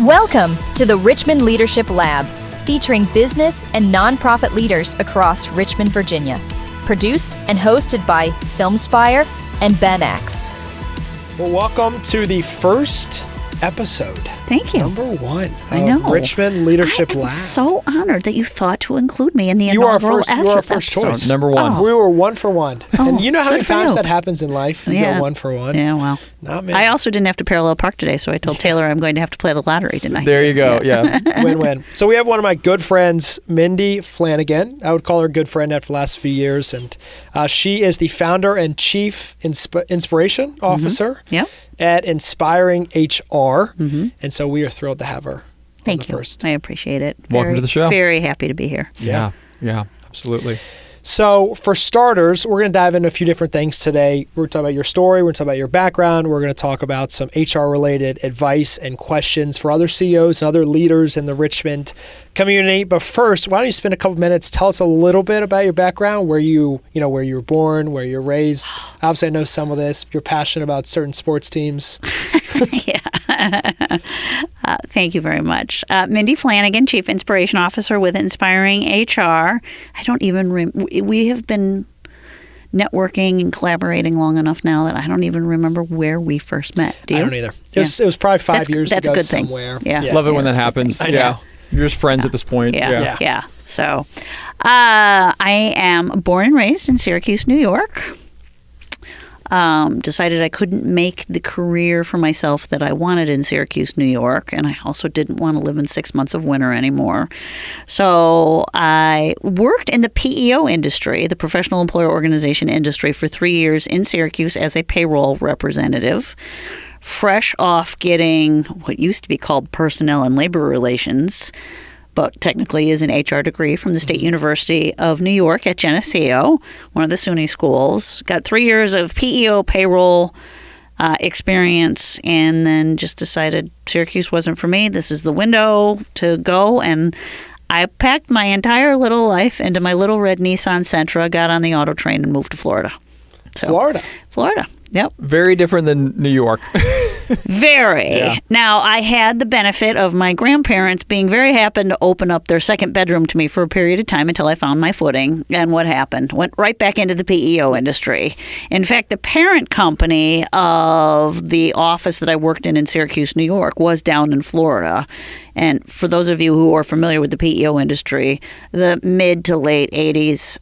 Welcome to the Richmond Leadership Lab, featuring business and nonprofit leaders across Richmond, Virginia. Produced and hosted by Filmspire and Ben X. Well, welcome to the first episode. Thank you. Number 1 I know. of Richmond Leadership I am Lab. so honored that you thought to include me in the You are inaugural our first choice. Number one. Oh. We were 1 for 1. And you know how good many for times you. that happens in life? You Yeah. go 1 for 1. Yeah, well. Not many. I also didn't have to parallel park today, so I told Taylor I'm going to have to play the lottery tonight. There you go. Yeah. Win-win. So we have one of my good friends, Mindy Flanigan. I would call her a good friend after the last few years. And she is the founder and chief inspiration officer Yep. at Inspiring HR. And so we are thrilled to have her. Thank the you. First. I appreciate it. Welcome to the show. Very happy to be here. Yeah. Absolutely. So for starters, we're going to dive into a few different things today. We're going to talk about your story. We're going to talk about your background. We're going to talk about some HR-related advice and questions for other CEOs and other leaders in the Richmond community. But first, why don't you spend a couple minutes, tell us a little bit about your background, where you were born, where you're raised. Obviously, I know some of this. You're passionate about certain sports teams. Yeah. Thank you very much. Mindy Flanagan, Chief Inspiration Officer with Inspiring HR. I don't even we have been networking and collaborating long enough now that I don't even remember where we first met. Do you? I don't either. It was probably 5 years that's ago a good thing. somewhere. Yeah. Love it when that's that a good happens. I know. Yeah. You're just friends at this point. Yeah. So I am born and raised in Syracuse, New York. Decided I couldn't make the career for myself that I wanted in Syracuse, New York, and I also didn't want to live in 6 months of winter anymore. So I worked in the PEO industry, the professional employer organization industry, for 3 years in Syracuse as a payroll representative, fresh off getting what used to be called personnel and labor relations, but technically is an HR degree from the State University of New York at Geneseo, one of the SUNY schools. Got 3 years of PEO payroll experience, and then just decided Syracuse wasn't for me. This is the window to go, and I packed my entire little life into my little red Nissan Sentra, got on the auto train, and moved to Florida. So, Florida. Yep. Very different than New York. Very. Yeah. Now, I had the benefit of my grandparents being very happy to open up their second bedroom to me for a period of time until I found my footing. And what happened? Went right back into the PEO industry. In fact, the parent company of the office that I worked in Syracuse, New York, was down in Florida. And for those of you who are familiar with the PEO industry, the mid to late 80s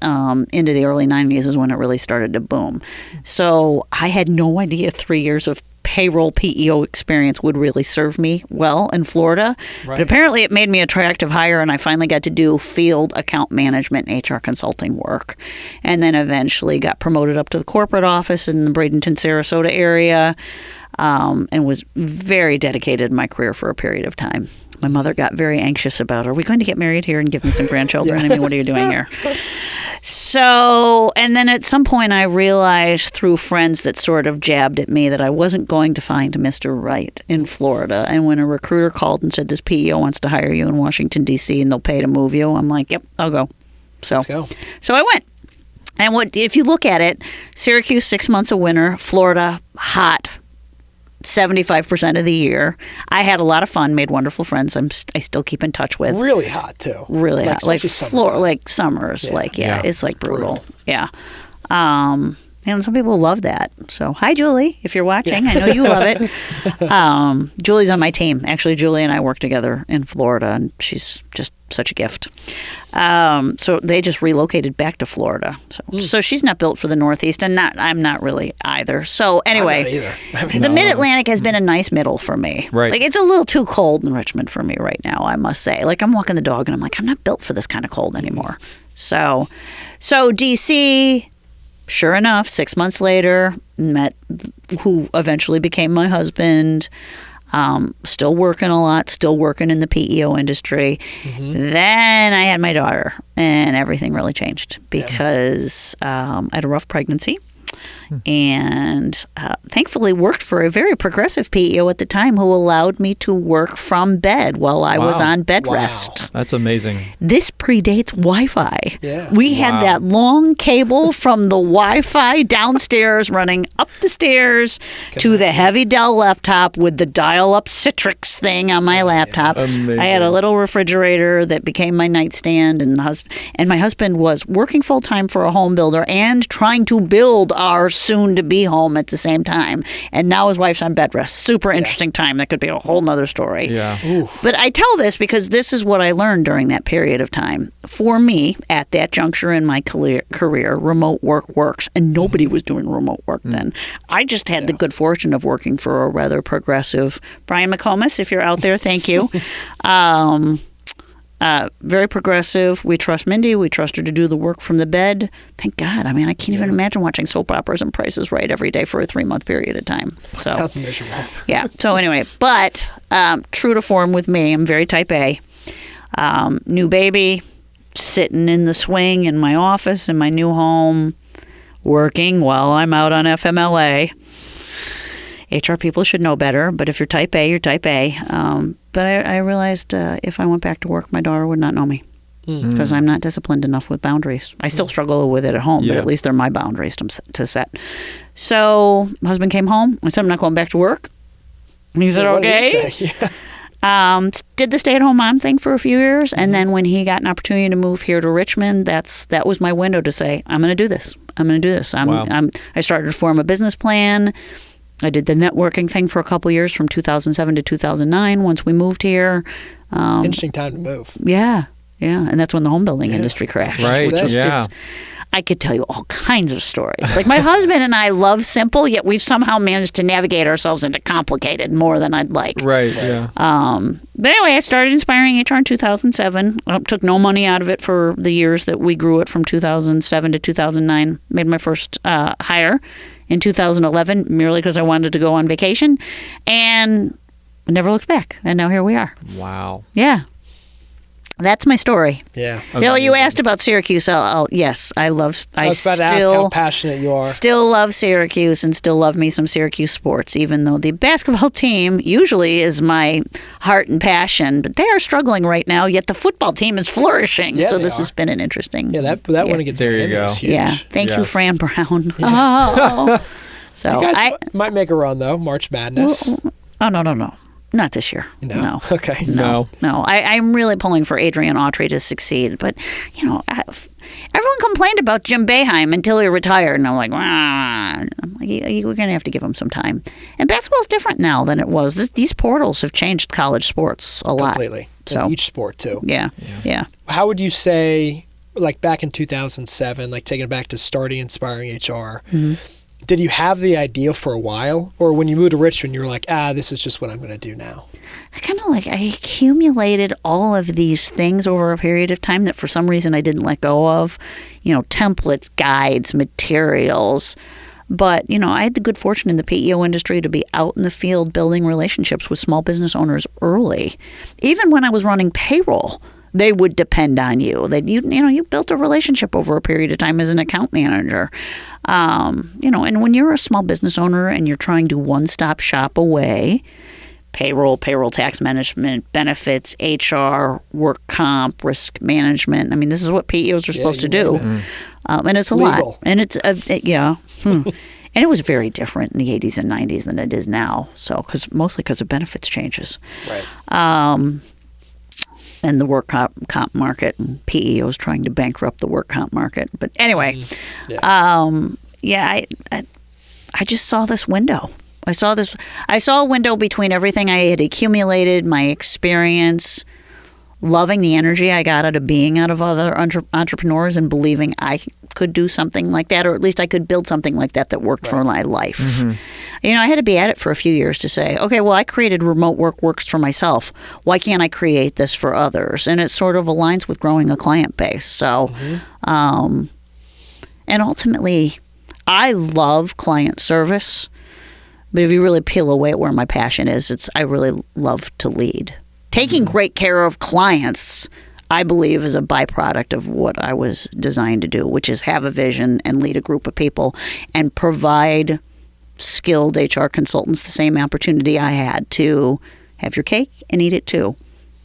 into the early 90s is when it really started to boom. So I had no idea 3 years of payroll PEO experience would really serve me well in Florida. Right. But apparently it made me attractive hire, and I finally got to do field account management and HR consulting work. And then eventually got promoted up to the corporate office in the Bradenton, Sarasota area, and was very dedicated in my career for a period of time. My mother got very anxious about, are we going to get married here and give me some grandchildren? I mean, what are you doing here? So, and then at some point I realized through friends that sort of jabbed at me that I wasn't going to find Mr. Right in Florida. And when a recruiter called and said, this PEO wants to hire you in Washington, D.C. and they'll pay to move you, I'm like, yep, I'll go. Let's go. So I went. And if you look at it, Syracuse, 6 months of winter, Florida, hot, 75% of the year. I had a lot of fun, made wonderful friends I still keep in touch with. Really hot, too. Really hot. Like summertime. like summers. Yeah. It's like brutal. Yeah. And some people love that. So, hi, Julie, if you're watching. I know you love it. Julie's on my team. Actually, Julie and I work together in Florida, and she's just such a gift. So they just relocated back to Florida. So she's not built for the Northeast, and I'm not really either. So anyway, I'm not either. I mean, the Mid-Atlantic has been a nice middle for me. Right. Like, it's a little too cold in Richmond for me right now, I must say. Like, I'm walking the dog, and I'm like, I'm not built for this kind of cold anymore. So D.C., sure enough, 6 months later, met who eventually became my husband. Still working a lot, still working in the PEO industry. Then I had my daughter, and everything really changed because I had a rough pregnancy. And thankfully worked for a very progressive PEO at the time who allowed me to work from bed while I was on bed rest. That's amazing. This predates Wi-Fi. Yeah. We had that long cable from the Wi-Fi downstairs running up the stairs to the heavy Dell laptop with the dial-up Citrix thing on my laptop. Amazing. I had a little refrigerator that became my nightstand, and my husband was working full-time for a home builder and trying to build our soon-to-be home at the same time. And now his wife's on bed rest. Super interesting time. That could be a whole nother story. Yeah. Oof. But I tell this because this is what I learned during that period of time. For me, at that juncture in my career, remote work works. And nobody was doing remote work then. I just had the good fortune of working for a rather progressive Brian McComas, if you're out there, thank you. Very progressive. We trust Mindy. We trust her to do the work from the bed. Thank God. I mean, I can't even imagine watching soap operas and Price is Right every day for a 3-month period of time. So Sounds miserable. yeah. So anyway, but true to form with me, I'm very type A. New baby, sitting in the swing in my office in my new home, working while I'm out on FMLA. HR people should know better, but if you're type A, you're type A. But I realized if I went back to work, my daughter would not know me because I'm not disciplined enough with boundaries. I still struggle with it at home, but at least they're my boundaries to set. So my husband came home. I said, I'm not going back to work. He said, What did okay. he say? Yeah. Did the stay-at-home mom thing for a few years, and then when he got an opportunity to move here to Richmond, that was my window to say, I'm going to do this. I'm going to do this. I started to form a business plan. I did the networking thing for a couple years from 2007 to 2009 once we moved here. Interesting time to move. Yeah. And that's when the home building industry crashed. Right, Which was yeah. I could tell you all kinds of stories. Like my husband and I love simple, yet we've somehow managed to navigate ourselves into complicated more than I'd like. Right, yeah. But anyway, I started Inspiring HR in 2007. Took no money out of it for the years that we grew it from 2007 to 2009. Made my first hire in 2011 merely because I wanted to go on vacation. And never looked back. And now here we are. Wow. Yeah. That's my story. Yeah. Bill, you asked about Syracuse. Yes, I love. I was about to ask how passionate you are. Still love Syracuse and still love me some Syracuse sports, even though the basketball team usually is my heart and passion. But they are struggling right now, yet the football team is flourishing. Yeah, so they this are. has been an interesting. Yeah, that one against There you Miami go. was huge. Yeah. Thank you, Yes. Fran Brown. Oh. So You guys might make a run though. March Madness. no. Not this year. No. Okay. No. I'm really pulling for Adrian Autry to succeed. But, everyone complained about Jim Boeheim until he retired. And I'm like, we're going to have to give him some time. And basketball's different now than it was. These portals have changed college sports a lot. Completely. So, In each sport too. Yeah. How would you say, like back in 2007, like taking it back to starting Inspiring HR, did you have the idea for a while? Or when you moved to Richmond, you were like, this is just what I'm going to do now? I accumulated all of these things over a period of time that for some reason I didn't let go of. Templates, guides, materials. But, I had the good fortune in the PEO industry to be out in the field building relationships with small business owners early. Even when I was running payroll, they would depend on you. You built a relationship over a period of time as an account manager. And when you're a small business owner and you're trying to one-stop shop away, payroll tax management, benefits, HR, work comp, risk management. I mean, this is what PEOs are supposed to do. And it's a Legal. lot. And it's, And it was very different in the 80s and 90s than it is now. So, mostly because of benefits changes. Right. And the work comp market, and PEOs trying to bankrupt the work comp market. But anyway, I just saw this window. I saw a window between everything I had accumulated, my experience, loving the energy I got out of being out of other entrepreneurs and believing I could do something like that, or at least I could build something like that worked for my life. Mm-hmm. I had to be at it for a few years to say, okay, well, I created remote work works for myself. Why can't I create this for others? And it sort of aligns with growing a client base. So, and ultimately, I love client service. But if you really peel away at where my passion is, I really love to lead. Taking great care of clients, I believe is a byproduct of what I was designed to do, which is have a vision and lead a group of people and provide skilled HR consultants the same opportunity I had to have your cake and eat it too.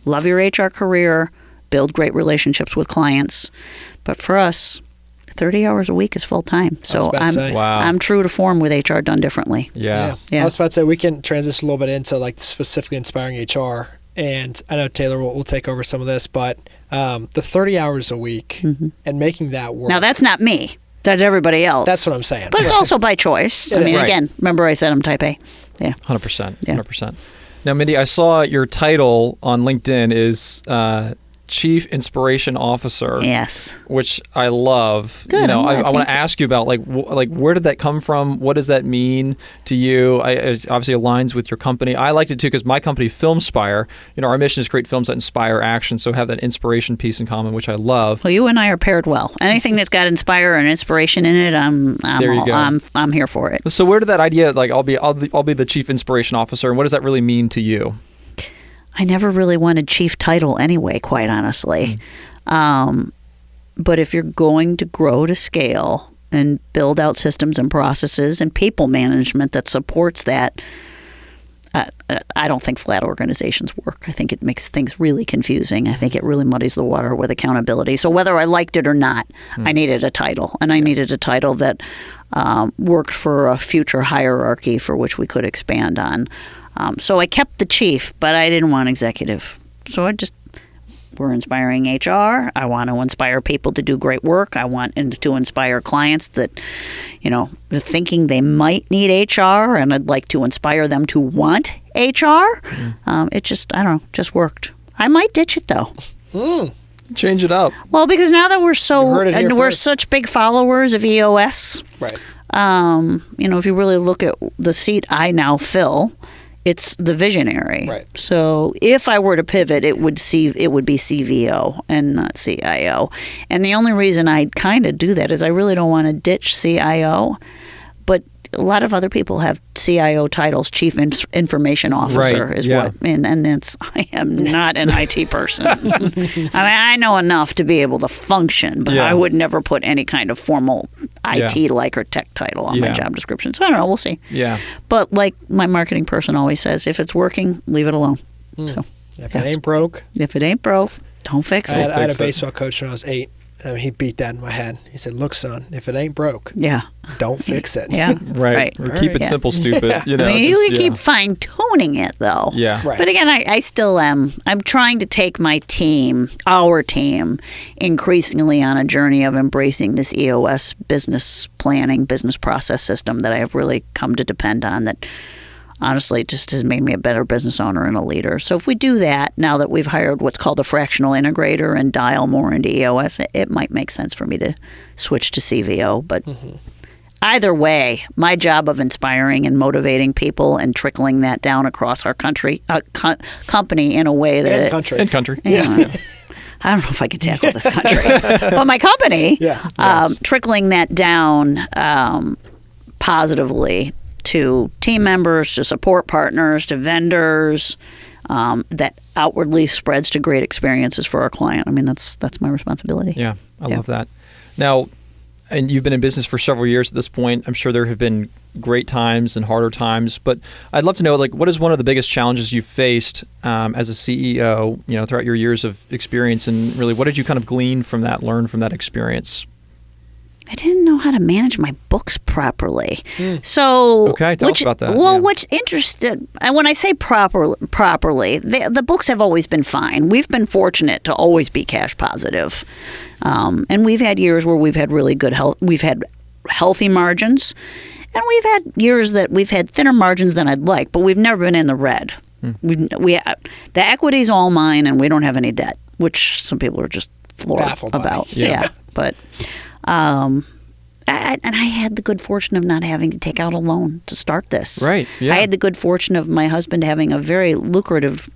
Love your HR career, build great relationships with clients. But for us, 30 hours a week is full time. So I'm true to form with HR done differently. Yeah. I was about to say, we can transition a little bit into like specifically inspiring HR. And I know Taylor will take over some of this, but the 30 hours a week and making that work. Now, that's not me. That's everybody else. That's what I'm saying. But it's also by choice. I mean, again, remember I said I'm type A. Yeah. 100%. 100%. Now, Mindy, I saw your title on LinkedIn is Chief Inspiration Officer. Yes. Which I love. Good. I want to ask you about like where did that come from? What does that mean to you? It obviously aligns with your company. I liked it too because my company, Filmspire, our mission is to create films that inspire action. So have that inspiration piece in common, which I love. Well, you and I are paired well. Anything that's got inspire and inspiration in it, I'm here for it. So where did that idea I'll be the Chief Inspiration Officer, and what does that really mean to you? I never really wanted chief title anyway, quite honestly. But if you're going to grow to scale and build out systems and processes and people management that supports that, I don't think flat organizations work. I think it makes things really confusing. I think it really muddies the water with accountability. So whether I liked it or not, I needed a title. And I needed a title that worked for a future hierarchy for which we could expand on. So I kept the chief, but I didn't want executive. So we're inspiring HR. I want to inspire people to do great work. I want to inspire clients that, are thinking they might need HR, and I'd like to inspire them to want HR. It just worked. I might ditch it though. Change it up. Well, because now that we're such big followers of EOS, right? If you really look at the seat I now fill, it's the visionary. Right. So if I were to pivot, it would be CVO and not CIO. And the only reason I kind of do that is I really don't want to ditch CIO, but a lot of other people have CIO titles. Chief Information Officer is what, and that's, I am not an IT person. I know enough to be able to function, but I would never put any kind of formal IT-like or tech title on my job description. So I don't know, we'll see. Yeah. But like my marketing person always says, if it's working, leave it alone. So if it ain't broke, don't fix it. I had a baseball coach when I was 8. He beat that in my head. He said, "Look, son, if it ain't broke, don't fix it." Yeah, right. Keep it simple, stupid. You keep fine tuning it, though. Yeah, right. But again, I still am. I'm trying to take my team, our team, increasingly on a journey of embracing this EOS business planning, business process system that I have really come to depend on. That honestly just has made me a better business owner and a leader. So if we do that, now that we've hired what's called a fractional integrator and dial more into EOS, it might make sense for me to switch to CVO. But either way, my job of inspiring and motivating people and trickling that down across our country, company in a way that... And country. Yeah. I don't know if I could tackle this country. But my company, trickling that down positively to team members, to support partners, to vendors, that outwardly spreads to great experiences for our client. I mean, that's my responsibility. Yeah, I love that. Now, and you've been in business for several years at this point. I'm sure there have been great times and harder times, but I'd love to know, what is one of the biggest challenges you've faced as a CEO, throughout your years of experience, and really, what did you kind of glean from that, learn from that experience? I didn't know how to manage my books properly. So, okay, tell us about that. Well, what's interesting, and when I say properly, the books have always been fine. We've been fortunate to always be cash positive, and we've had years where we've had really good health. We've had healthy margins, and we've had years that we've had thinner margins than I'd like, but we've never been in the red. The equity's all mine, and we don't have any debt, which some people are just floored Baffled about. Yeah, but. And I had the good fortune of not having to take out a loan to start this. Right. Yeah. I had the good fortune of my husband having a very lucrative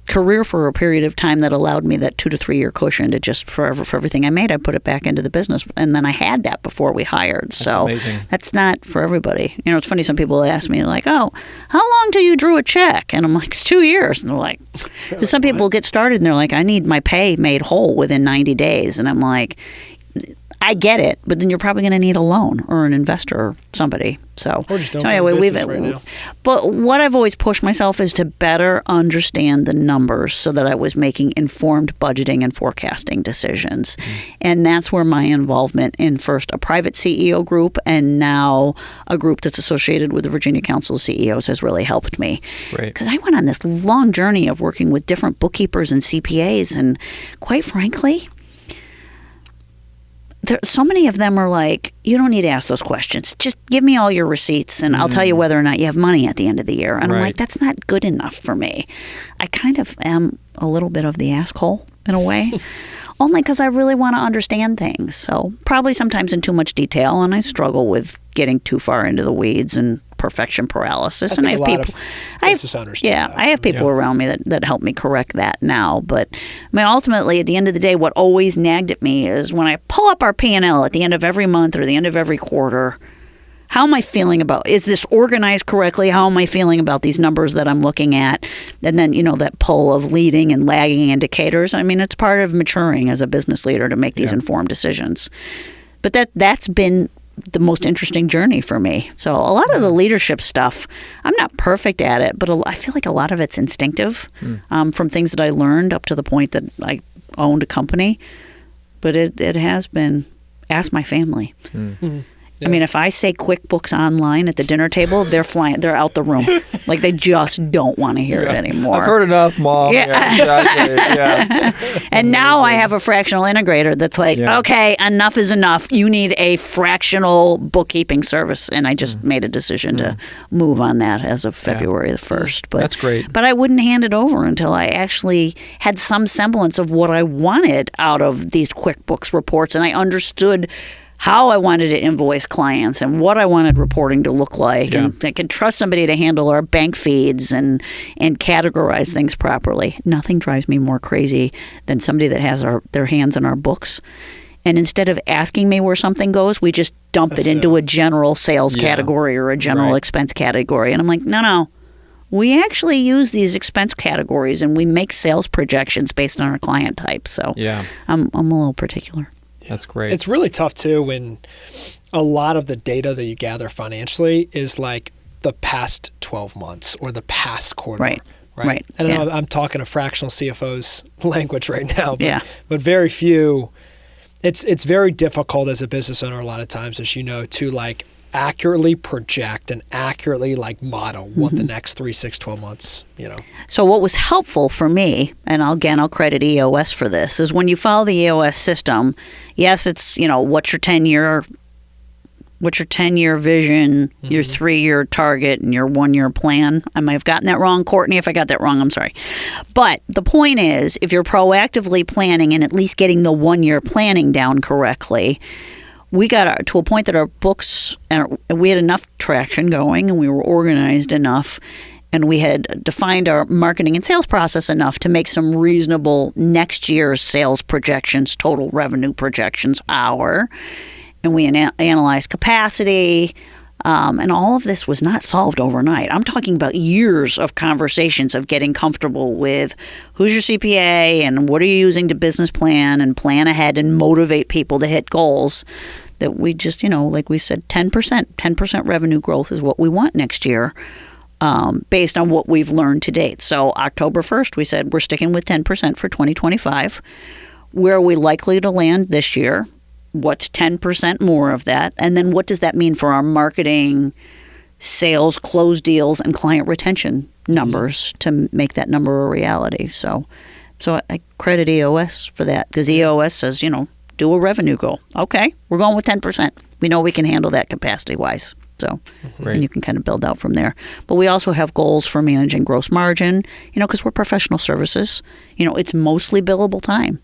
career for a period of time that allowed me that 2 to 3 year cushion to just for everything I made, I put it back into the business. And then I had that before we hired. That's so amazing. That's not for everybody. You know, it's funny. Some people ask me like, "Oh, how long till you drew a check?" And I'm like, "It's 2 years." And they're like, because some people get started and they're like, "I need my pay made whole within 90 days." And I'm like, I get it, but then you're probably going to need a loan or an investor or somebody. So, or just don't business right now. But what I've always pushed myself is to better understand the numbers so that I was making informed budgeting and forecasting decisions. And that's where my involvement in first a private CEO group and now a group that's associated with the Virginia Council of CEOs has really helped me. Because I went on this long journey of working with different bookkeepers and CPAs, and quite frankly, so many of them are like, you don't need to ask those questions. Just give me all your receipts and I'll tell you whether or not you have money at the end of the year. And I'm like, that's not good enough for me. I kind of am a little bit of the asshole in a way, only because I really want to understand things. So probably sometimes in too much detail, and I struggle with getting too far into the weeds and perfection paralysis. And I have people, I have people around me that help me correct that now. But I mean, ultimately, at the end of the day, what always nagged at me is when I pull up our P&L at the end of every month or the end of every quarter, how am I feeling about, is this organized correctly? How am I feeling about these numbers that I'm looking at? And then, you know, that pull of leading and lagging indicators. I mean, it's part of maturing as a business leader to make these informed decisions. But that's been the most interesting journey for me. So a lot of the leadership stuff, I'm not perfect at it, but I feel like a lot of it's instinctive from things that I learned up to the point that I owned a company. But it has been, ask my family. I mean, if I say QuickBooks Online at the dinner table, they're out the room. Like they just don't want to hear it anymore. I've heard enough, Mom. Yeah. Exactly. And now I have a fractional integrator that's like, okay, enough is enough. You need a fractional bookkeeping service. And I just made a decision to move on that as of February the 1st. But that's great. But I wouldn't hand it over until I actually had some semblance of what I wanted out of these QuickBooks reports. And I understood how I wanted to invoice clients and what I wanted reporting to look like. And I could trust somebody to handle our bank feeds and categorize things properly. Nothing drives me more crazy than somebody that has their hands in our books. And instead of asking me where something goes, we just dump it into a general sales category or a general expense category. And I'm like, no. We actually use these expense categories and we make sales projections based on our client type. So I'm a little particular. That's great. It's really tough too when a lot of the data that you gather financially is like the past 12 months or the past quarter. Right. And I know I'm talking a fractional CFO's language right now, but very few. It's very difficult as a business owner a lot of times, as you know, to like accurately project and accurately like model what the next 3, 6, 12 months, you know. So what was helpful for me, and I'll credit EOS for this, is when you follow the EOS system, yes, it's, you know, what's your 10-year vision, your 3-year target, and your 1-year plan. I might have gotten that wrong. Courtney, if I got that wrong, I'm sorry. But the point is, if you're proactively planning and at least getting the 1-year planning down correctly, we got to a point that our books, and we had enough traction going and we were organized enough and we had defined our marketing and sales process enough to make some reasonable next year's sales projections, total revenue projections, and we analyzed capacity, and all of this was not solved overnight. I'm talking about years of conversations of getting comfortable with who's your CPA and what are you using to business plan and plan ahead and motivate people to hit goals. That we just, you know, like we said, 10% revenue growth is what we want next year based on what we've learned to date. So October 1st, we said we're sticking with 10% for 2025. Where are we likely to land this year? What's 10% more of that? And then what does that mean for our marketing, sales, close deals, and client retention numbers to make that number a reality? So I credit EOS for that because EOS says, you know, do a revenue goal. Okay, we're going with 10%. We know we can handle that capacity-wise. So and you can kind of build out from there. But we also have goals for managing gross margin, you know, because we're professional services. You know, it's mostly billable time.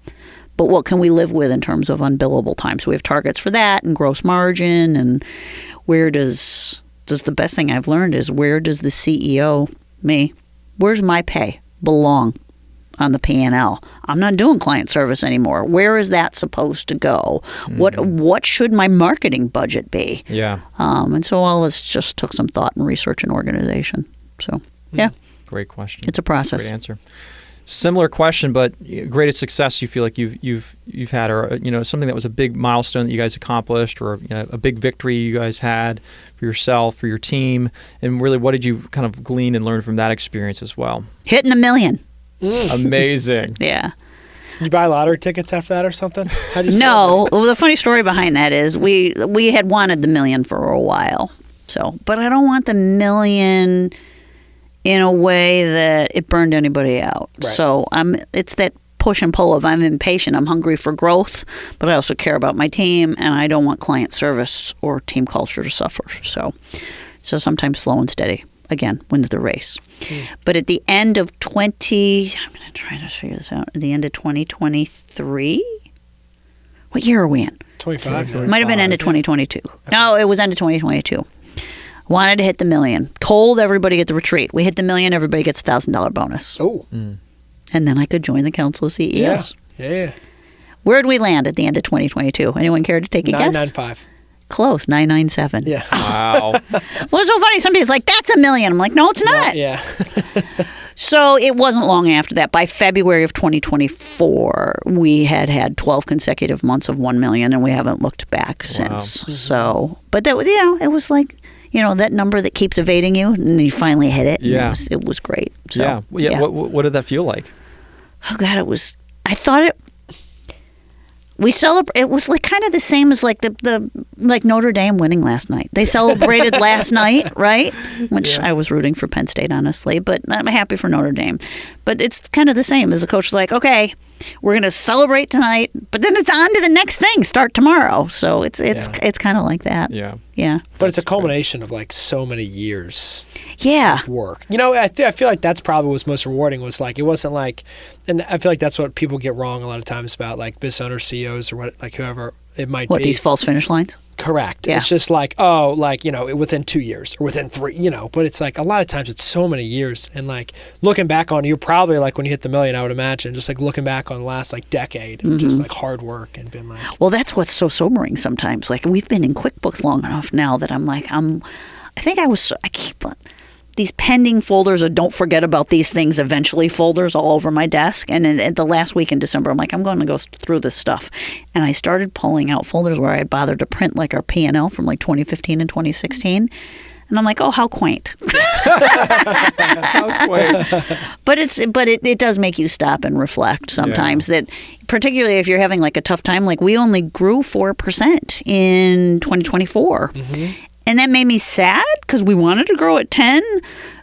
But what can we live with in terms of unbillable time? So we have targets for that and gross margin. And where does the best thing I've learned is where does the CEO, me, where's my pay belong? on the P&L. I'm not doing client service anymore. Where is that supposed to go? What should my marketing budget be? Yeah. And so all this just took some thought and research and organization. So, yeah. Great question. It's a process. Great answer. Similar question, but greatest success you feel like you've had, or something that was a big milestone that you guys accomplished, or a big victory you guys had for yourself, for your team, and really what did you kind of glean and learn from that experience as well? Hitting $1 million. Amazing. Yeah. You buy lottery tickets after that or something? How do you No. Well, the funny story behind that is we had wanted the $1 million for a while. So, but I don't want the $1 million in a way that it burned anybody out. Right. So it's that push and pull of I'm impatient, I'm hungry for growth, but I also care about my team, and I don't want client service or team culture to suffer. So sometimes slow and steady, again, wins the race. But at the end of I'm going to try to figure this out, at the end of 2023? What year are we in? 25. Might have been end of 2022. No, it was end of 2022. Wanted to hit the $1 million. Told everybody at the retreat, we hit the $1 million, everybody gets a $1,000 bonus. Oh. And then I could join the Council of CEOs. Yeah. Where'd we land at the end of 2022? Anyone care to take a guess? 995. Close, 997. Yeah. Wow. Well, it's so funny. Somebody's like, that's $1 million. I'm like, no, it's not. Yeah. So it wasn't long after that. By February of 2024, we had 12 consecutive months of $1 million, and we haven't looked back since. So, but that was, it was like, that number that keeps evading you, and you finally hit it. Yeah. It was great. So, yeah. What did that feel like? Oh, God, I thought we celebrate. It was like kind of the same as like the Notre Dame winning last night. They celebrated last night, right? Which I was rooting for Penn State, honestly, but I'm happy for Notre Dame. But it's kind of the same as the coach is like, okay, we're going to celebrate tonight, but then it's on to the next thing. Start tomorrow. So it's kind of like that. Yeah. Yeah. But it's a culmination of like so many years Yeah. of work. I feel like that's probably what's most rewarding was like, it wasn't like, and I feel like that's what people get wrong a lot of times about like business owners, CEOs, or what, like whoever it might be. These false finish lines? Correct. Yeah. It's just like, within 2 years or within 3, but it's like a lot of times it's so many years. And like looking back on, you're probably like when you hit the $1 million, I would imagine, just like looking back on the last like decade of just like hard work and been like. Well, that's what's so sobering sometimes. Like we've been in QuickBooks long enough now that I'm like, I keep these pending folders or don't forget about these things eventually folders all over my desk. And at the last week in December, I'm like, I'm going to go through this stuff. And I started pulling out folders where I had bothered to print like our P&L from like 2015 and 2016. And I'm like, oh, how quaint. How quaint. But it does make you stop and reflect sometimes that particularly if you're having like a tough time, like we only grew 4% in 2024. And that made me sad because we wanted to grow at 10.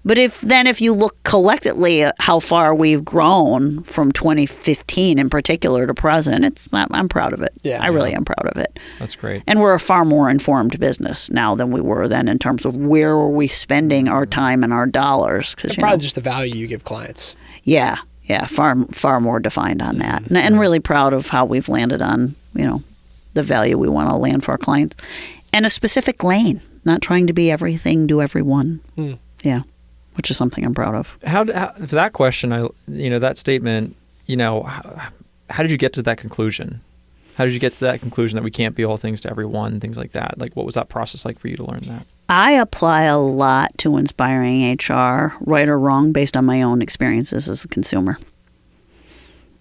But if you look collectively at how far we've grown from 2015 in particular to present, I'm proud of it. Yeah. I really am proud of it. That's great. And we're a far more informed business now than we were then in terms of where are we spending our time and our dollars. And probably just the value you give clients. Yeah, far more defined on that. And really proud of how we've landed on, the value we want to land for our clients. And a specific lane, not trying to be everything to everyone. Yeah, which is something I'm proud of. How for that question, that statement, how did you get to that conclusion? How did you get to that conclusion that we can't be all things to everyone, things like that? Like, what was that process like for you to learn that? I apply a lot to inspiring HR, right or wrong, based on my own experiences as a consumer.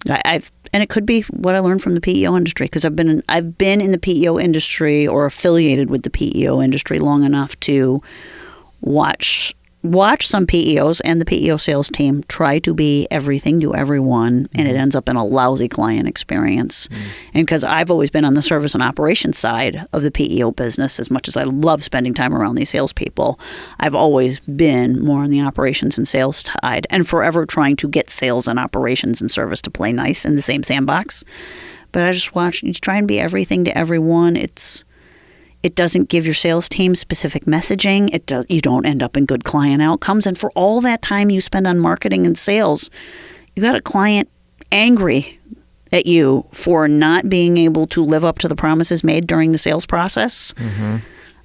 And it could be what I learned from the PEO industry because I've been in the PEO industry or affiliated with the PEO industry long enough to watch some PEOs and the PEO sales team try to be everything to everyone, and it ends up in a lousy client experience. And because I've always been on the service and operations side of the PEO business, as much as I love spending time around these salespeople, I've always been more on the operations and sales side and forever trying to get sales and operations and service to play nice in the same sandbox. But I just watch you try and be everything to everyone. It doesn't give your sales team specific messaging. You don't end up in good client outcomes. And for all that time you spend on marketing and sales, you got a client angry at you for not being able to live up to the promises made during the sales process.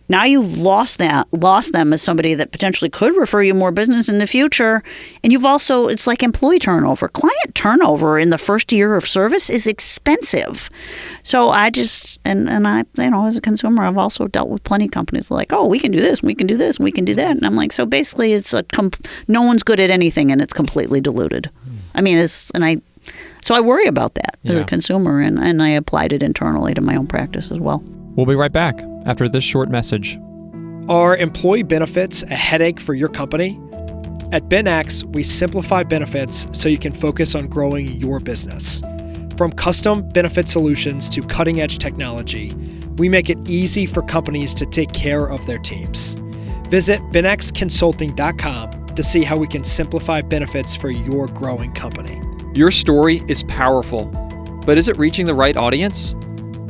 Now you've lost them as somebody that potentially could refer you more business in the future. And you've also, it's like employee turnover. Client turnover in the first year of service is expensive. So I just, and I, as a consumer, I've also dealt with plenty of companies like, oh, we can do this, we can do this, and we can do that. And I'm like, so basically it's no one's good at anything and it's completely diluted. I mean, so I worry about that as a consumer, and I applied it internally to my own practice as well. We'll be right back after this short message. Are employee benefits a headache for your company? At BenX, we simplify benefits so you can focus on growing your business. From custom benefit solutions to cutting-edge technology, we make it easy for companies to take care of their teams. Visit benxconsulting.com to see how we can simplify benefits for your growing company. Your story is powerful, but is it reaching the right audience?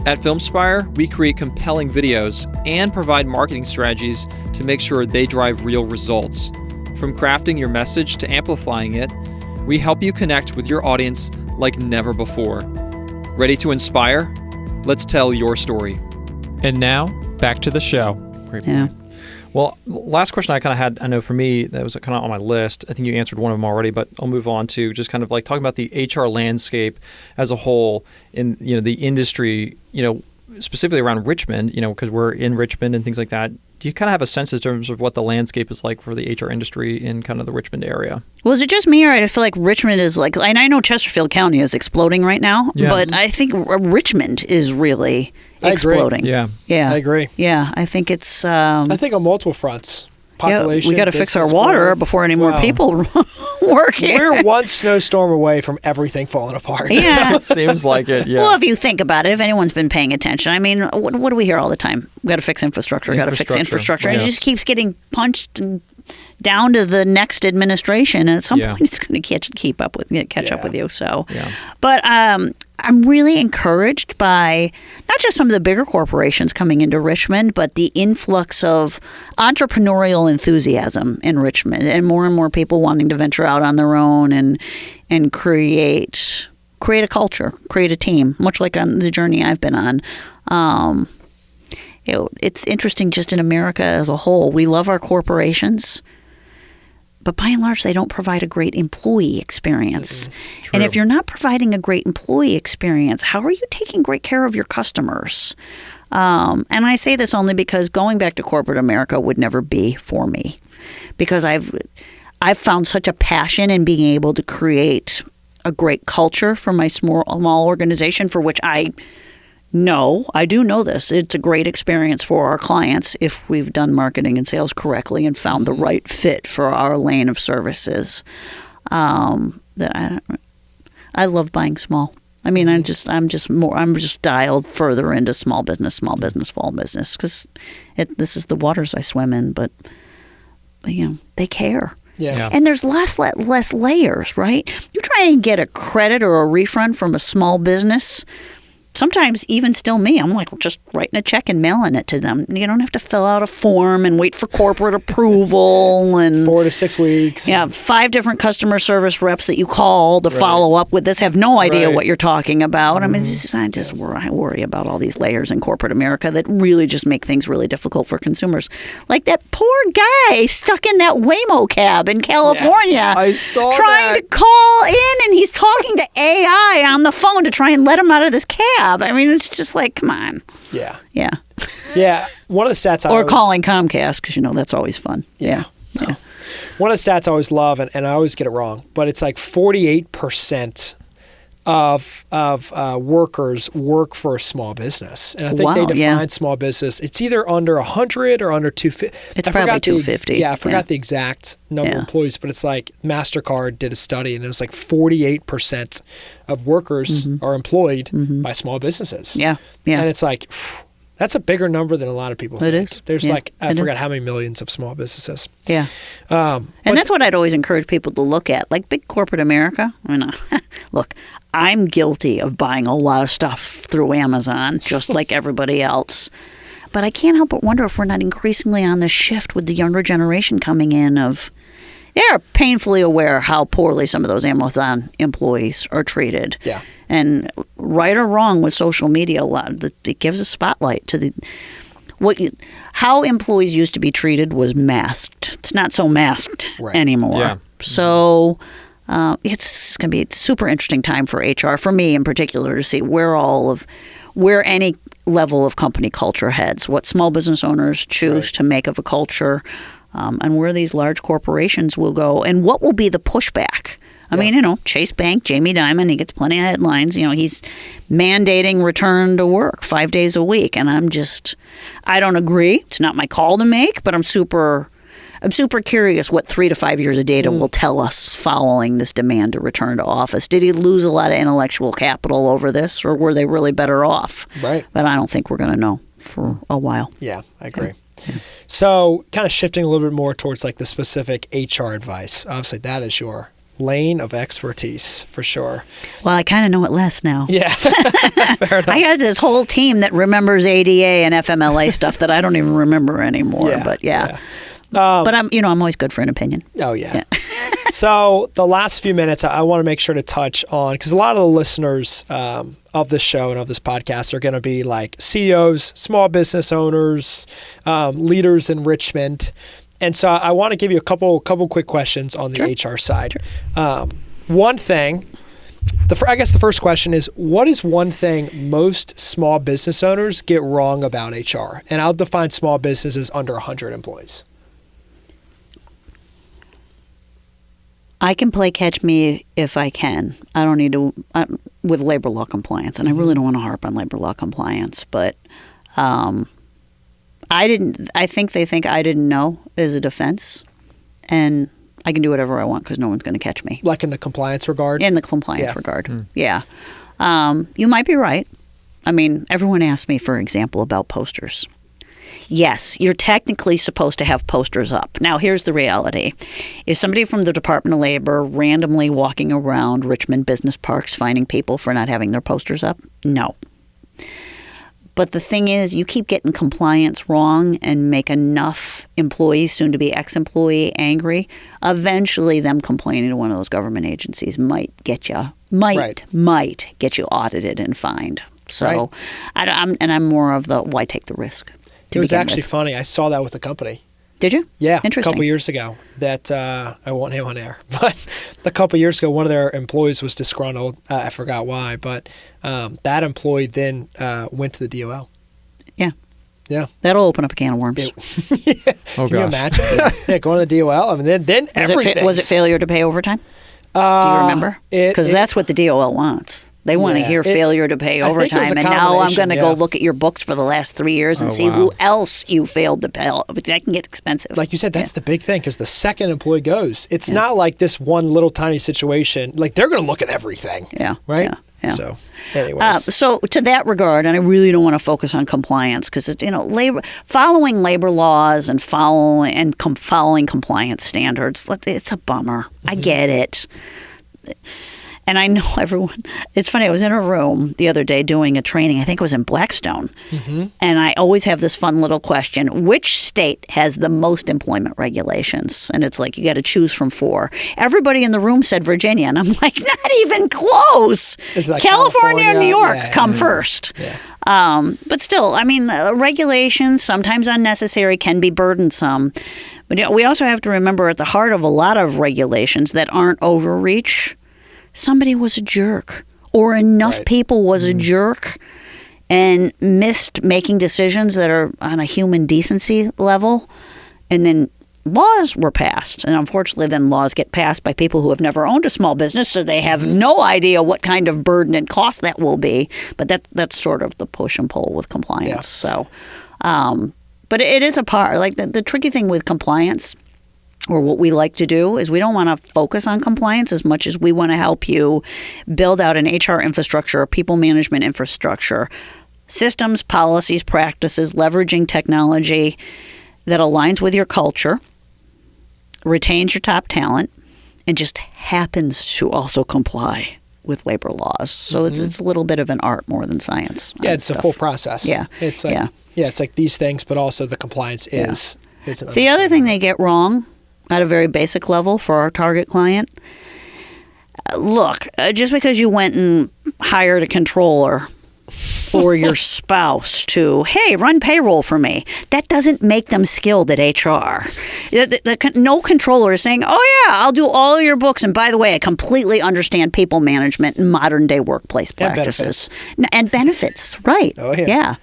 At FilmSpire, we create compelling videos and provide marketing strategies to make sure they drive real results. From crafting your message to amplifying it, we help you connect with your audience like never before. Ready to inspire? Let's tell your story. And now, back to the show. Great point. Well, last question I kind of had, I know for me, that was kind of on my list. I think you answered one of them already, but I'll move on to just kind of like talking about the HR landscape as a whole in, the industry, specifically around Richmond, because we're in Richmond and things like that. Do you kind of have a sense in terms of what the landscape is like for the HR industry in kind of the Richmond area? Well, is it just me, or I feel like Richmond is like, and I know Chesterfield County is exploding right now, but I think Richmond is really exploding. Yeah, I agree. Yeah, I think it's... I think on multiple fronts. Population, we got to fix our water growth before any more people work here. We're one snowstorm away from everything falling apart. Yeah. It seems like it, yeah. Well, if you think about it, if anyone's been paying attention, I mean, what do we hear all the time? We got to fix infrastructure, got to fix infrastructure. And it just keeps getting punched down to the next administration, and at some point it's going to catch up with you. So, but I'm really encouraged by not just some of the bigger corporations coming into Richmond, but the influx of entrepreneurial enthusiasm in Richmond, and more people wanting to venture out on their own and create a culture, create a team, much like on the journey I've been on. It's interesting just in America as a whole. We love our corporations, but by and large, they don't provide a great employee experience. And if you're not providing a great employee experience, how are you taking great care of your customers? And I say this only because going back to corporate America would never be for me, because I've found such a passion in being able to create a great culture for my small organization, for which I do know this. It's a great experience for our clients if we've done marketing and sales correctly and found the right fit for our lane of services. That I love buying small. I mean, I'm just dialed further into small business, small business, because this is the waters I swim in. But they care. Yeah. And there's less layers, right? You try and get a credit or a refund from a small business. Sometimes even still me, I'm like just writing a check and mailing it to them. You don't have to fill out a form and wait for corporate approval and 4 to 6 weeks. Yeah, 5 different customer service reps that you call to follow up with this have no idea what you're talking about. I mean, I worry about all these layers in corporate America that really just make things really difficult for consumers. Like that poor guy stuck in that Waymo cab in California. Yeah, I saw trying to call in, and he's talking to AI on the phone to try and let him out of this cab. I mean, it's just like, come on. Yeah. Yeah. Yeah. One of the stats I calling Comcast, because, that's always fun. Yeah. One of the stats I always love, and I always get it wrong, but it's like 48% of workers work for a small business. And I think they define small business. It's either under 100 or under 250. It's probably 250. I forgot the exact number of employees, but it's like MasterCard did a study, and it was like 48% of workers are employed by small businesses. Yeah. And it's like, that's a bigger number than a lot of people think. It is. There's I forgot how many millions of small businesses. Yeah. And that's what I'd always encourage people to look at. Like big corporate America. I mean, look, I'm guilty of buying a lot of stuff through Amazon, just like everybody else. But I can't help but wonder if we're not increasingly on this shift with the younger generation coming in of they're painfully aware how poorly some of those Amazon employees are treated. Yeah. And right or wrong with social media, it gives a spotlight to how employees used to be treated was masked. It's not so masked anymore. Yeah. So it's going to be a super interesting time for HR, for me in particular, to see where any level of company culture heads, what small business owners choose to make of a culture, and where these large corporations will go, and what will be the pushback. I mean, Chase Bank, Jamie Dimon, he gets plenty of headlines. He's mandating return to work 5 days a week. And I don't agree. It's not my call to make, but I'm super curious what 3 to 5 years of data will tell us following this demand to return to office. Did he lose a lot of intellectual capital over this, or were they really better off? Right. But I don't think we're going to know for a while. Yeah, I agree. Yeah. So kind of shifting a little bit more towards like the specific HR advice. Obviously, that is your lane of expertise for sure. Well, I kind of know it less now. Yeah. Fair enough. I had this whole team that remembers ADA and FMLA stuff that I don't even remember anymore. Yeah, but but I'm always good for an opinion. Oh yeah. So the last few minutes, I want to make sure to touch on, because a lot of the listeners of this show and of this podcast are going to be like CEOs, small business owners, leaders in Richmond. And so I want to give you a couple quick questions on the HR side. Sure. One thing, I guess the first question is, what is one thing most small business owners get wrong about HR? And I'll define small business as under 100 employees. I can play catch me if I can. I don't need to, with labor law compliance. And I really don't want to harp on labor law compliance, but I think they think I didn't know is a defense, and I can do whatever I want because no one's going to catch me. Like in the compliance regard? In the compliance regard, yeah. You might be right. I mean, everyone asks me, for example, about posters. Yes, you're technically supposed to have posters up. Now, here's the reality. Is somebody from the Department of Labor randomly walking around Richmond business parks finding people for not having their posters up? No. But the thing is, you keep getting compliance wrong and make enough employees, soon to be ex-employee, angry. Eventually, them complaining to one of those government agencies might get you audited and fined. So, I'm more of the why take the risk. It was actually funny. I saw that with the company. Did you? Yeah, interesting. A couple years ago. That I won't name on air, but a couple years ago, one of their employees was disgruntled. I forgot why, but that employee then went to the DOL. Yeah. Yeah. That'll open up a can of worms. Can you imagine? Yeah, going to the DOL. I mean, then everything. Was it failure to pay overtime? Do you remember? Because that's what the DOL wants. They want to hear failure to pay overtime, and now I'm going to go look at your books for the last 3 years and see who else you failed to pay. But that can get expensive. Like you said, that's the big thing, because the second employee goes, it's not like this one little tiny situation. Like, they're going to look at everything. Yeah. Right? Yeah. So, anyways. So to that regard, and I really don't want to focus on compliance because following labor laws and following compliance standards, it's a bummer. I get it. And I know everyone. It's funny. I was in a room the other day doing a training. I think it was in Blackstone. And I always have this fun little question. Which state has the most employment regulations? And it's like, you got to choose from 4. Everybody in the room said Virginia. And I'm like, not even close. Like California and New York come first. Yeah. But still, I mean, regulations, sometimes unnecessary, can be burdensome. But we also have to remember, at the heart of a lot of regulations that aren't overreach, somebody was a jerk, or enough people was a jerk and missed making decisions that are on a human decency level. And then laws were passed. And unfortunately, then laws get passed by people who have never owned a small business, so they have no idea what kind of burden and cost that will be. But that's sort of the push and pull with compliance. Yeah. So, but it is a part. Like the tricky thing with compliance, or what we like to do, is we don't want to focus on compliance as much as we want to help you build out an HR infrastructure, a people management infrastructure, systems, policies, practices, leveraging technology that aligns with your culture, retains your top talent, and just happens to also comply with labor laws. So it's a little bit of an art more than science. Yeah, it's a full process. Yeah. It's like, it's like these things, but also the compliance is. The other thing they get wrong at a very basic level for our target client, look, just because you went and hired a controller or your spouse to, hey, run payroll for me. That doesn't make them skilled at HR. No controller is saying, oh, yeah, I'll do all your books. And by the way, I completely understand people management and modern day workplace practices. And benefits, right. Oh, yeah. Yeah.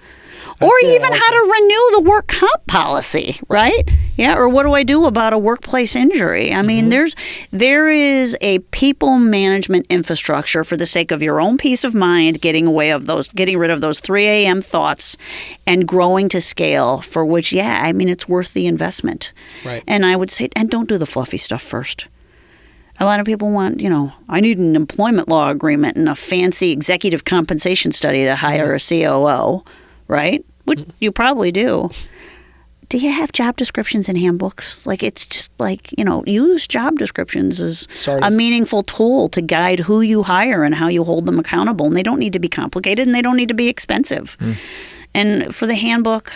Or even how to renew the work comp policy, right? Yeah. Or what do I do about a workplace injury? I mean, there is a people management infrastructure for the sake of your own peace of mind, getting rid of those 3 a.m. thoughts and growing to scale, for which, I mean, it's worth the investment. Right. And I would say, and don't do the fluffy stuff first. A lot of people want, I need an employment law agreement and a fancy executive compensation study to hire a COO. Right? Which you probably do. Do you have job descriptions and handbooks? Like, it's just like, use job descriptions as a meaningful tool to guide who you hire and how you hold them accountable. And they don't need to be complicated and they don't need to be expensive. And for the handbook,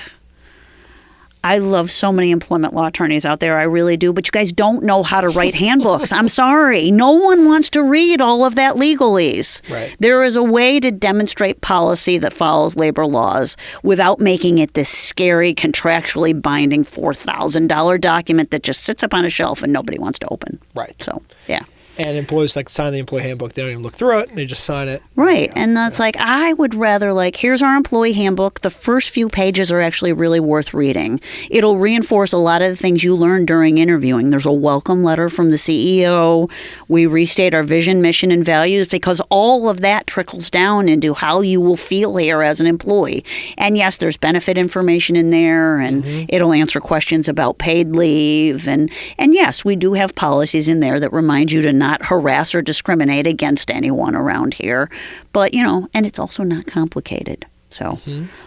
I love so many employment law attorneys out there. I really do. But you guys don't know how to write handbooks. I'm sorry. No one wants to read all of that legalese. Right. There is a way to demonstrate policy that follows labor laws without making it this scary, contractually binding $4,000 document that just sits up on a shelf and nobody wants to open. Right. So, yeah. And employees sign the employee handbook. They don't even look through it. They just sign it. Right. Yeah. And that's I would rather here's our employee handbook. The first few pages are actually really worth reading. It'll reinforce a lot of the things you learned during interviewing. There's a welcome letter from the CEO. We restate our vision, mission, and values because all of that trickles down into how you will feel here as an employee. And yes, there's benefit information in there, and it'll answer questions about paid leave. And yes, we do have policies in there that remind you to not harass or discriminate against anyone around here. But, and it's also not complicated. So,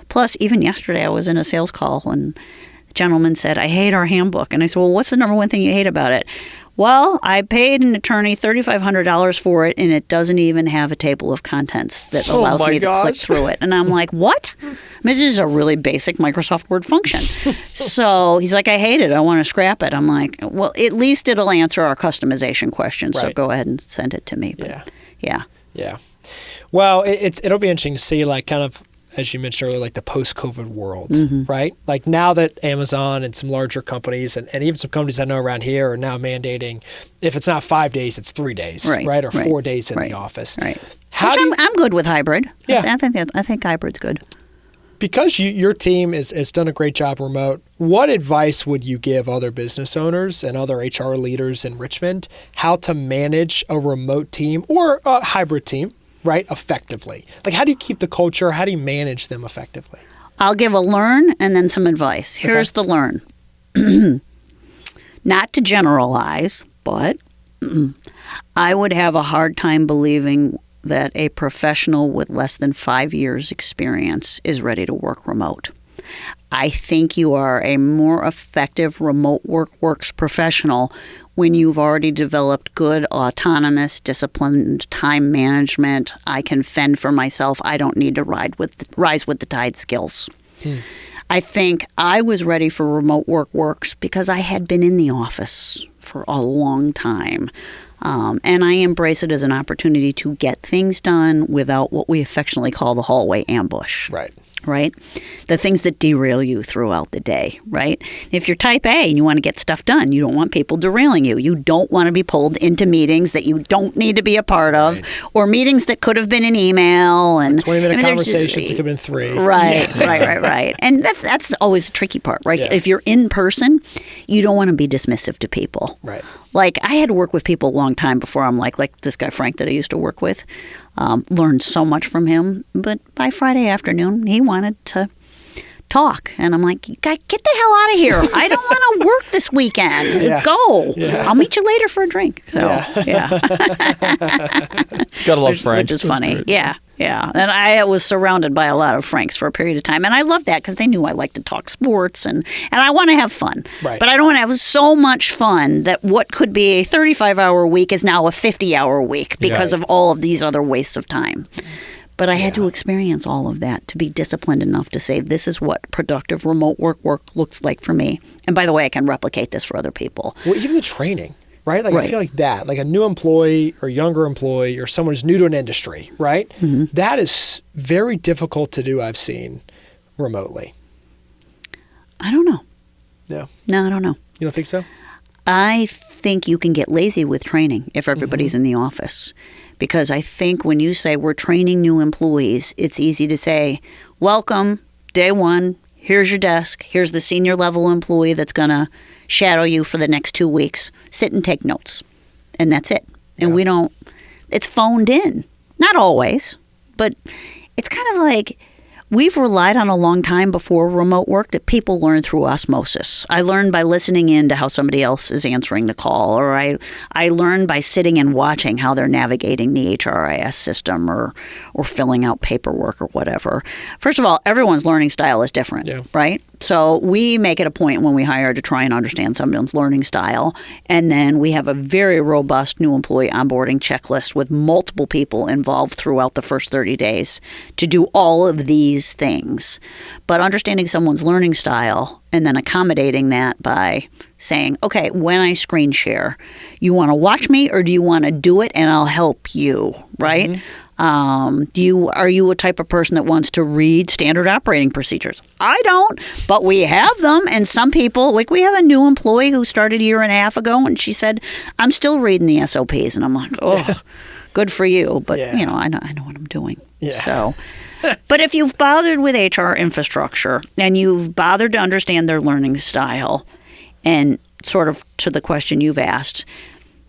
plus, even yesterday I was in a sales call and the gentleman said, I hate our handbook. And I said, well, what's the number one thing you hate about it? Well, I paid an attorney $3,500 for it, and it doesn't even have a table of contents that allows me to click through it. And I'm like, what? I mean, this is a really basic Microsoft Word function. So he's like, I hate it. I want to scrap it. I'm like, well, at least it'll answer our customization questions. So go ahead and send it to me. But, yeah. Well, it'll be interesting to see, kind of, as you mentioned earlier, the post-COVID world, right? Now that Amazon and some larger companies and even some companies I know around here are now mandating, if it's not 5 days, it's 3 days, right? Or 4 days in the office. Right. I'm good with hybrid. Yeah. I think hybrid's good. Because your team has done a great job remote, what advice would you give other business owners and other HR leaders in Richmond how to manage a remote team or a hybrid team, right, effectively? How do you keep the culture? How do you manage them effectively? I'll give a learn and then some advice. Here's the learn. Not to generalize, but I would have a hard time believing that a professional with less than 5 years experience is ready to work remote. I think you are a more effective remote works professional when you've already developed good, autonomous, disciplined time management. I can fend for myself. I don't need to rise with the tide skills. I think I was ready for remote works because I had been in the office for a long time. And I embrace it as an opportunity to get things done without what we affectionately call the hallway ambush. Right? The things that derail you throughout the day, right? If you're type A and you want to get stuff done, you don't want people derailing you. You don't want to be pulled into meetings that you don't need to be a part of, or meetings that could have been an email. And 20-minute conversations, it could have been 3. Right. And that's always the tricky part, right? Yeah. If you're in person, you don't want to be dismissive to people. Right. I had to work with people a long time before I'm like this guy Frank that I used to work with. Learned so much from him, but by Friday afternoon, he wanted to talk. And I'm like, get the hell out of here. I don't want to work this weekend. Go. Yeah. I'll meet you later for a drink. So, Gotta love Frank. Which is funny. Yeah. And I was surrounded by a lot of Franks for a period of time. And I love that because they knew I like to talk sports and I want to have fun. Right. But I don't want to have so much fun that what could be a 35-hour week is now a 50-hour week because of all of these other wastes of time. But I had to experience all of that to be disciplined enough to say, this is what productive remote work looks like for me. And by the way, I can replicate this for other people. Well, even the training. right? Like I feel like that, like a new employee or younger employee or someone who's new to an industry, right? That is very difficult to do, I've seen remotely. I don't know. Yeah. No, I don't know. You don't think so? I think you can get lazy with training if everybody's in the office. Because I think when you say we're training new employees, it's easy to say, welcome, day one, here's your desk, here's the senior level employee that's going to shadow you for the next 2 weeks. Sit and take notes. And that's it. And we don't, it's phoned in. Not always, but it's kind of like we've relied on a long time before remote work that people learn through osmosis. I learned by listening in to how somebody else is answering the call, or I learned by sitting and watching how they're navigating the HRIS system or filling out paperwork or whatever. First of all, everyone's learning style is different, right? So we make it a point when we hire to try and understand someone's learning style. And then we have a very robust new employee onboarding checklist with multiple people involved throughout the first 30 days to do all of these things. But understanding someone's learning style and then accommodating that by saying, okay, when I screen share, you want to watch me or do you want to do it and I'll help you, right? Are you a type of person that wants to read standard operating procedures? I don't, but we have them. And some people, like we have a new employee who started a year and a half ago, and she said, I'm still reading the SOPs. And I'm like, oh, good for you. But, you know, I know what I'm doing. Yeah. So, but if you've bothered with HR infrastructure and you've bothered to understand their learning style, and sort of to the question you've asked,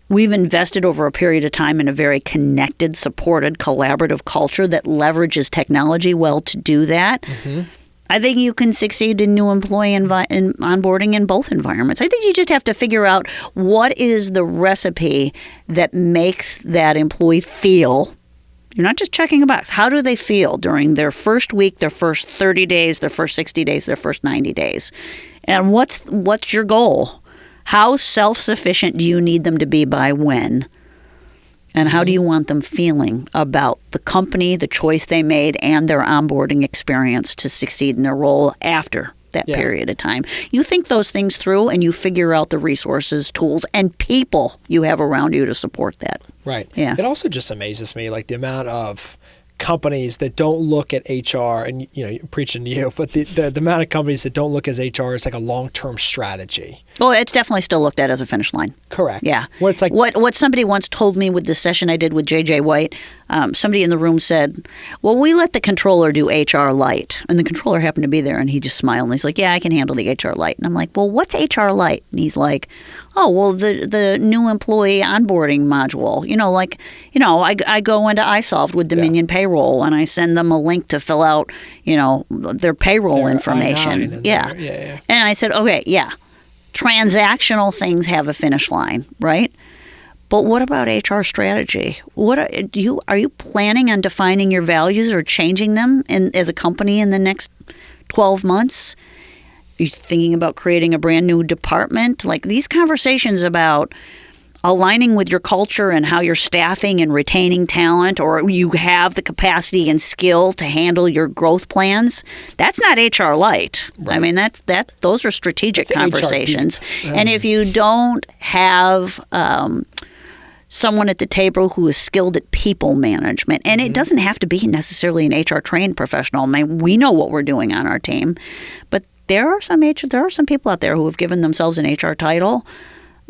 we've invested over a period of time in a very connected, supported, collaborative culture that leverages technology well to do that. I think you can succeed in new employee in onboarding in both environments. I think you just have to figure out what is the recipe that makes that employee feel. You're not just checking a box. How do they feel during their first week, their first 30 days, their first 60 days, their first 90 days? And what's your goal? How self-sufficient do you need them to be by when? And how do you want them feeling about the company, the choice they made, and their onboarding experience to succeed in their role after that period of time? You think those things through and you figure out the resources, tools, and people you have around you to support that. Right. Yeah. It also just amazes me, like the amount of companies that don't look at HR, and you know, you're preaching to you, but the amount of companies that don't look as HR as like a long-term strategy. Well, it's definitely still looked at as a finish line. Correct. Yeah. Well, it's like what somebody once told me with the session I did with J.J. White, somebody in the room said, well, we let the controller do HR light. And the controller happened to be there, and he just smiled, and he's like, yeah, I can handle the HR light. And I'm like, well, what's HR light? And he's like, oh, well, the new employee onboarding module. I go into iSolved with Dominion Payroll, and I send them a link to fill out, their payroll information. And And I said, okay, transactional things have a finish line, right? But what about HR strategy? Are you planning on defining your values or changing them as a company in the next 12 months? Are you thinking about creating a brand new department? Like these conversations about aligning with your culture and how you're staffing and retaining talent, or you have the capacity and skill to handle your growth plans, that's not HR light. Right. I mean, those are strategic conversations. And if you don't have someone at the table who is skilled at people management, and it doesn't have to be necessarily an HR trained professional. I mean, we know what we're doing on our team, but there are some people out there who have given themselves an HR title,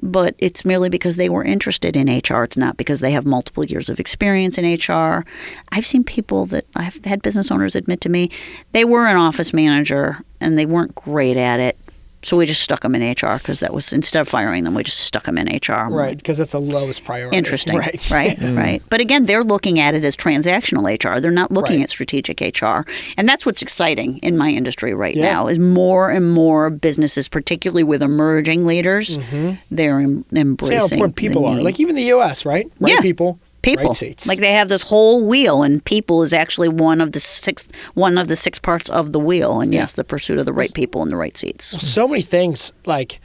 but it's merely because they were interested in HR. It's not because they have multiple years of experience in HR. I've seen people that I've had business owners admit to me, they were an office manager and they weren't great at it. So we just stuck them in HR because that was, instead of firing them, we just stuck them in HR. Right, because that's the lowest priority. Interesting. Right. But again, they're looking at it as transactional HR. They're not looking at strategic HR. And that's what's exciting in my industry right now is more and more businesses, particularly with emerging leaders, they're embracing See how important people are. Like even the U.S., right? Right people. Right seats. Like they have this whole wheel, and people is actually one of the six parts of the wheel. And yes, the pursuit of the right people in the right seats. So many things like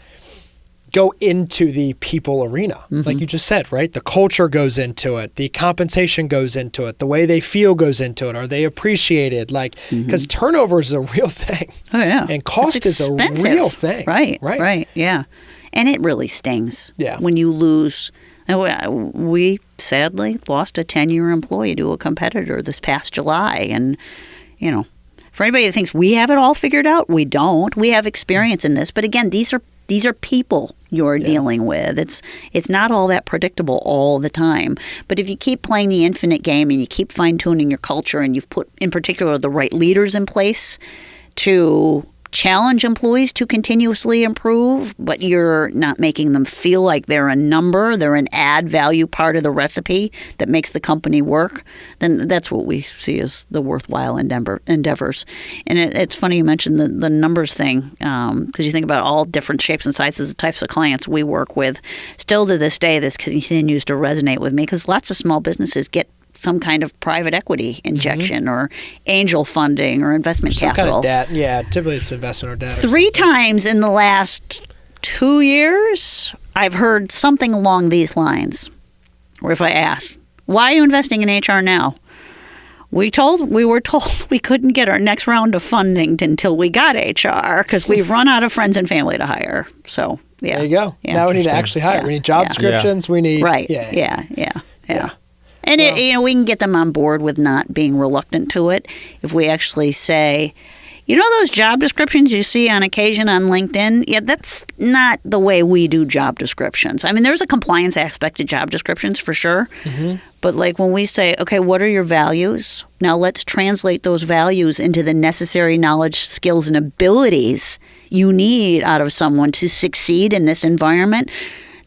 go into the people arena, like you just said, right? The culture goes into it, the compensation goes into it, the way they feel goes into it. Are they appreciated? Like because turnover is a real thing. Oh yeah, and cost is a real thing. Right. Yeah. And it really stings when you lose. We sadly lost a 10-year employee to a competitor this past July. And, you know, for anybody that thinks we have it all figured out, we don't. We have experience in this. But again, these are people you're dealing with. It's not all that predictable all the time. But if you keep playing the infinite game and you keep fine-tuning your culture and you've put, in particular, the right leaders in place to challenge employees to continuously improve, but you're not making them feel like they're a number, they're an add value part of the recipe that makes the company work, then that's what we see as the worthwhile endeavors. And it's funny you mentioned the numbers thing, because you think about all different shapes and sizes, the types of clients we work with. Still to this day, this continues to resonate with me because lots of small businesses get some kind of private equity injection or angel funding or investment capital. Some kind of debt. Yeah, typically it's investment or debt. 3 times in the last 2 years, I've heard something along these lines. Or if I ask, why are you investing in HR now? We were told we couldn't get our next round of funding until we got HR because we've run out of friends and family to hire. So, yeah. There you go. Yeah. Now we need to actually hire. Yeah. We need job descriptions. We need... Right. Yeah. And we can get them on board with not being reluctant to it if we actually say, you know those job descriptions you see on occasion on LinkedIn? Yeah, that's not the way we do job descriptions. I mean, there's a compliance aspect to job descriptions for sure. Mm-hmm. But like when we say, okay, what are your values? Now let's translate those values into the necessary knowledge, skills, and abilities you need out of someone to succeed in this environment.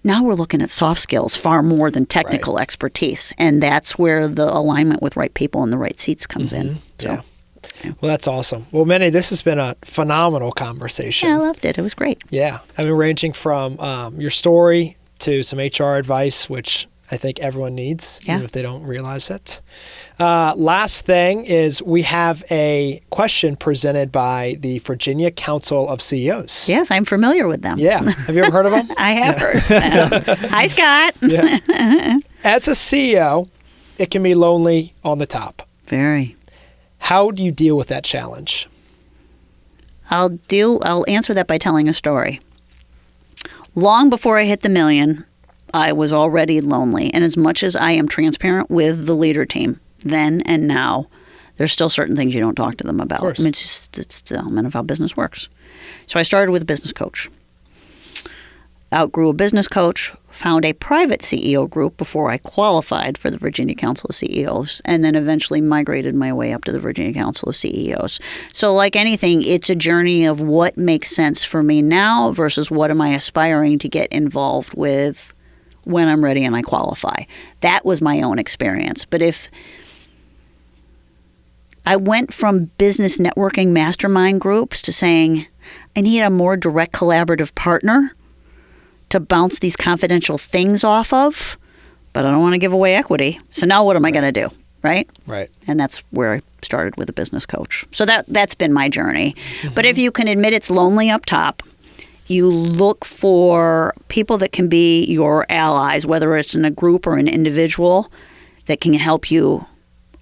Now we're looking at soft skills far more than technical expertise. And that's where the alignment with right people in the right seats comes in. So, yeah. Well, that's awesome. Well, Mindy, this has been a phenomenal conversation. Yeah, I loved it. It was great. Yeah. I mean, ranging from your story to some HR advice, which I think everyone needs, even if they don't realize it. Last thing is we have a question presented by the Virginia Council of CEOs. Yes, I'm familiar with them. Yeah. Have you ever heard of them? I have heard them. Hi, Scott. Yeah. As a CEO, it can be lonely on the top. Very. How do you deal with that challenge? I'll answer that by telling a story. Long before I hit the million, I was already lonely. And as much as I am transparent with the leader team, then and now, there's still certain things you don't talk to them about. Of course. I mean, it's the element of how business works. So I started with a business coach. Outgrew a business coach, found a private CEO group before I qualified for the Virginia Council of CEOs, and then eventually migrated my way up to the Virginia Council of CEOs. So like anything, it's a journey of what makes sense for me now versus what am I aspiring to get involved with when I'm ready and I qualify. That was my own experience. But if I went from business networking mastermind groups to saying, I need a more direct collaborative partner to bounce these confidential things off of, but I don't want to give away equity. So now what am I going to do, right? Right. And that's where I started with a business coach. So that's been my journey. Mm-hmm. But if you can admit it's lonely up top, you look for people that can be your allies, whether it's in a group or an individual, that can help you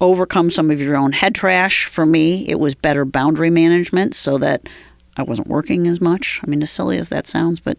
overcome some of your own head trash. For me, it was better boundary management so that I wasn't working as much. I mean, as silly as that sounds, but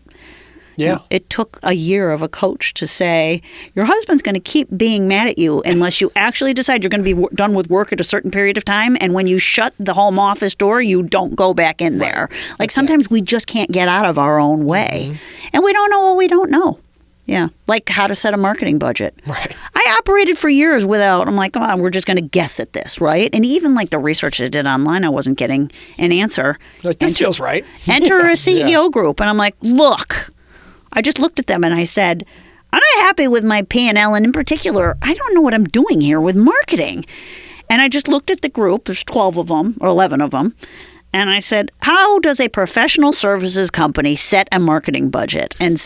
it took a year of a coach to say, your husband's going to keep being mad at you unless you actually decide you're going to be done with work at a certain period of time. And when you shut the home office door, you don't go back in there. Like sometimes we just can't get out of our own way. Mm-hmm. And we don't know what we don't know. Yeah. Like how to set a marketing budget. Right. I operated for years without, I'm like, come on, we're just going to guess at this, right? And even like the research I did online, I wasn't getting an answer. Like, this feels right. Enter a CEO group. And I'm like, look, I just looked at them and I said, I'm not happy with my P&L. And in particular, I don't know what I'm doing here with marketing. And I just looked at the group. There's 12 of them or 11 of them. And I said, how does a professional services company set a marketing budget? And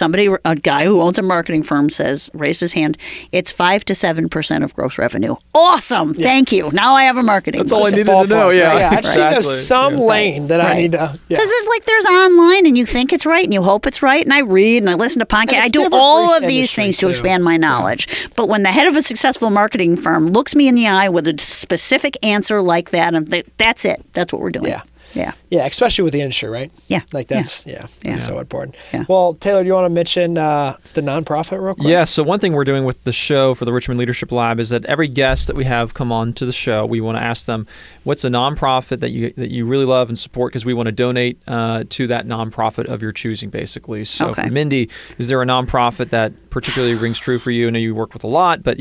a guy who owns a marketing firm raised his hand, it's 5 to 7% of gross revenue. Awesome. Yeah. Thank you. Now I have a marketing budget. That's all I needed to know. Yeah, right. I just know some lane that I need to. Because it's like there's online and you think it's right and you hope it's right. And I read and I listen to podcasts. I do all of these things to expand my knowledge. Yeah. But when the head of a successful marketing firm looks me in the eye with a specific answer like that, that's it. That's what we're doing. Yeah. Yeah. Yeah, especially with the industry, right? Yeah. Like that's that's so important. Yeah. Well, Taylor, do you want to mention the nonprofit real quick? Yeah, so one thing we're doing with the show for the Richmond Leadership Lab is that every guest that we have come on to the show, we want to ask them, what's a nonprofit that you really love and support, because we want to donate to that nonprofit of your choosing, basically. So for Mindy, is there a nonprofit that particularly rings true for you? I know you work with a lot, but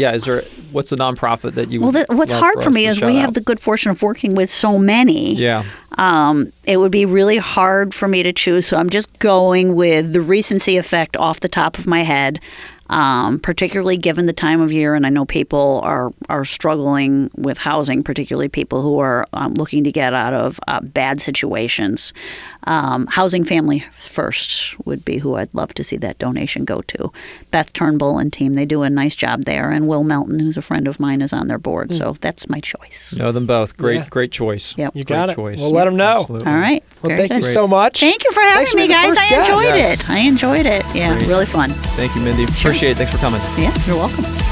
what's a nonprofit that you what's hard for me is we have the good fortune of working with so many. Yeah. It would be really hard for me to choose, so I'm just going with the recency effect off the top of my head, particularly given the time of year, and I know people are struggling with housing, particularly people who are looking to get out of bad situations. Housing Family First would be who I'd love to see that donation go to. Beth Turnbull and team, they do a nice job there, and Will Melton, who's a friend of mine, is on their board, so that's my choice. Know them both. Great choice. Yep. You got it. Choice. We'll let them know. Absolutely. All right. Well, Very thank good. you so much. Thank you for having me, guys. I enjoyed it. Yeah, Great. really fun. Thank you, Mindy. Appreciate it. Thanks for coming. Yeah, you're welcome.